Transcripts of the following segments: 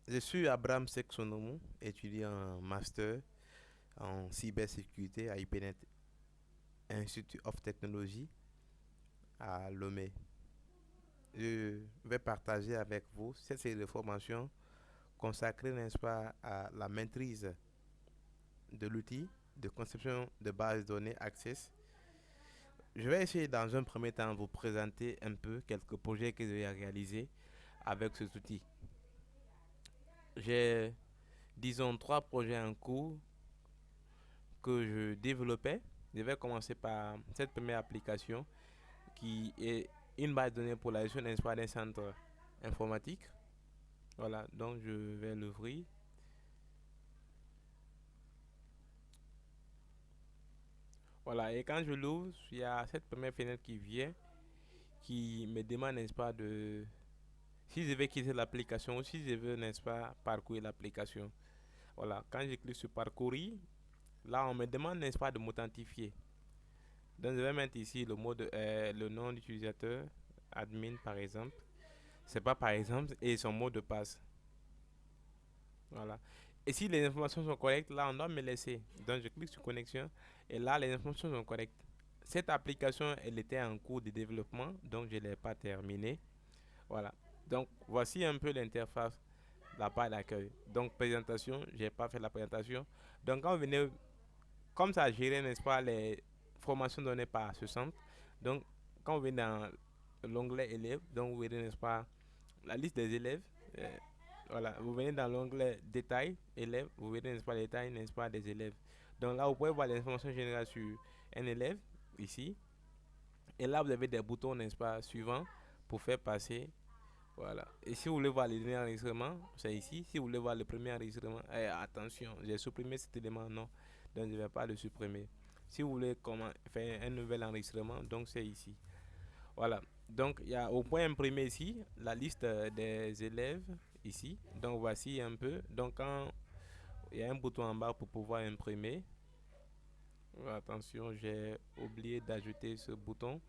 Je suis Abraham Sexonomou, étudiant en master en cybersécurité à IPNET Institute of Technology à Lomé. Je vais partager avec vous cette série de formations consacrée, n'est-ce pas, à la maîtrise de l'outil de conception de base de données Access. Je vais essayer dans un premier temps de vous présenter un peu quelques projets que j'ai réalisés avec cet outil. J'ai, disons, trois projets en cours que je développais. Je vais commencer par cette première application qui est une base de données pour la gestion d'un centre informatique. Voilà, donc je vais l'ouvrir. Voilà, et quand je l'ouvre, il y a cette première fenêtre qui vient, qui me demande, n'est-ce pas, de si je vais quitter l'application ou si je veux, n'est-ce pas, parcourir l'application. Voilà, quand je clique sur parcourir, là, on me demande, n'est-ce pas, de m'authentifier. Donc, je vais mettre ici le nom d'utilisateur, admin par exemple. C'est pas par exemple, et son mot de passe. Voilà. Et si les informations sont correctes, là, on doit me laisser. Donc, je clique sur connexion et là, les informations sont correctes. Cette application, elle était en cours de développement, donc je ne l'ai pas terminée. Voilà. Donc, voici un peu l'interface, la page d'accueil. Donc, présentation, j'ai pas fait la présentation. Donc, quand vous venez, comme ça, gérer, n'est-ce pas, les formations données par ce centre. Donc, quand vous venez dans l'onglet élèves, donc vous verrez, n'est-ce pas, la liste des élèves. euh, voilà, vous venez dans l'onglet détails, élèves, vous verrez, n'est-ce pas, les détails, n'est-ce pas, des élèves. Donc là, vous pouvez voir les informations générales sur un élève, ici. Et là, vous avez des boutons, n'est-ce pas, suivants pour faire passer. Voilà. Et si vous voulez voir les derniers enregistrements, c'est ici. Si vous voulez voir le premier enregistrement, attention, j'ai supprimé cet élément, non. Donc, je ne vais pas le supprimer. Si vous voulez faire un nouvel enregistrement, donc c'est ici. Voilà. Donc, il y a au point imprimé ici la liste des élèves ici. Donc, voici un peu. Donc, quand il y a un bouton en bas pour pouvoir imprimer. Attention, j'ai oublié d'ajouter ce bouton.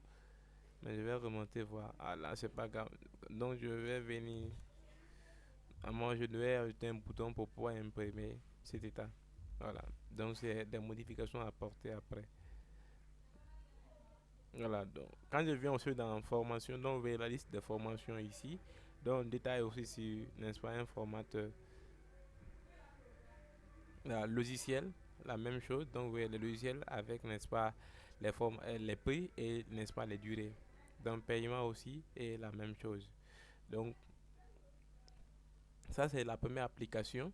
Mais je vais remonter voir. Ah là, c'est pas grave. Donc, je vais venir. À moi, je devais ajouter un bouton pour pouvoir imprimer cet état. Voilà. Donc, c'est des modifications à apporter après. Voilà, donc quand je viens aussi dans formation, donc vous voyez la liste des formations ici. Donc on détaille aussi sur, n'est-ce pas, un formateur logiciel, la même chose. Donc vous voyez le logiciel avec, n'est-ce pas, les prix et, n'est-ce pas, les durées. Donc paiement aussi est la même chose. Donc ça c'est la première application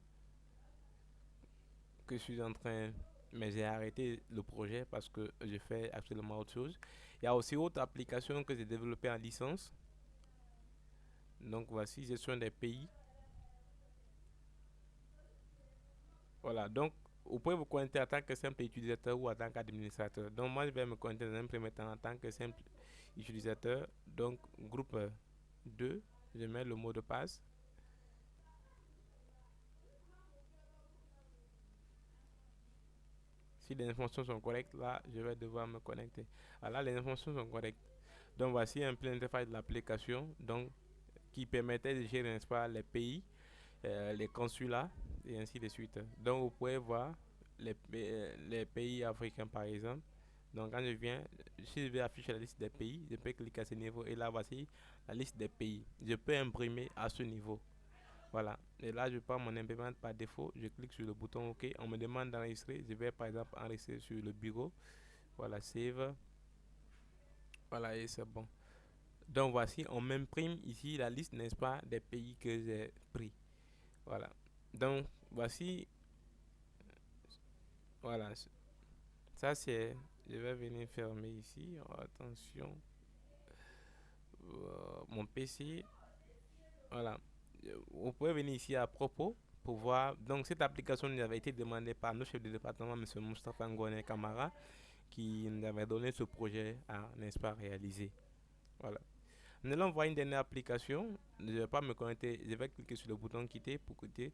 que je suis en train, mais j'ai arrêté le projet parce que je fais absolument autre chose. Il y a aussi autre application que j'ai développée en licence. Donc voici gestion des pays. Voilà, donc vous pouvez vous connecter en tant que simple utilisateur ou en tant qu'administrateur. Donc moi je vais me connecter dans un premier temps en tant que simple utilisateur. Donc groupe 2, je mets le mot de passe. Si les informations sont correctes, là je vais devoir me connecter. Alors là les informations sont correctes. Donc voici un peu l'interface de l'application donc qui permettait de gérer, n'est-ce pas, les pays, les consulats et ainsi de suite. Donc vous pouvez voir les pays africains par exemple. Donc quand je viens, si je vais afficher la liste des pays, je peux cliquer à ce niveau et là voici la liste des pays. Je peux imprimer à ce niveau. Voilà. Et là je prends mon imprimante par défaut, je clique sur le bouton OK. On me demande d'enregistrer. Je vais par exemple enregistrer sur le bureau. Voilà, save. Voilà, et c'est bon. Donc voici, on m'imprime ici la liste, n'est-ce pas, des pays que j'ai pris. Voilà. Donc voici, voilà. Ça c'est, je vais venir fermer ici. Oh, attention. Mon PC. Voilà. Vous pouvez venir ici à propos pour voir. Donc cette application nous avait été demandée par nos chefs de département, M. Moustapha Ngone Kamara, qui nous avait donné ce projet à, n'est-ce pas, réaliser. Voilà. Nous allons voir une dernière application. Je ne vais pas me connecter. Je vais cliquer sur le bouton quitter pour quitter.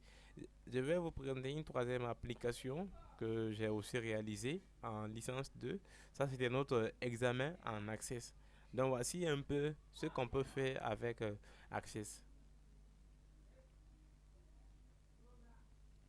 Je vais vous présenter une troisième application que j'ai aussi réalisée en licence 2. Ça, c'était notre examen en Access. Donc, voici un peu ce qu'on peut faire avec Access.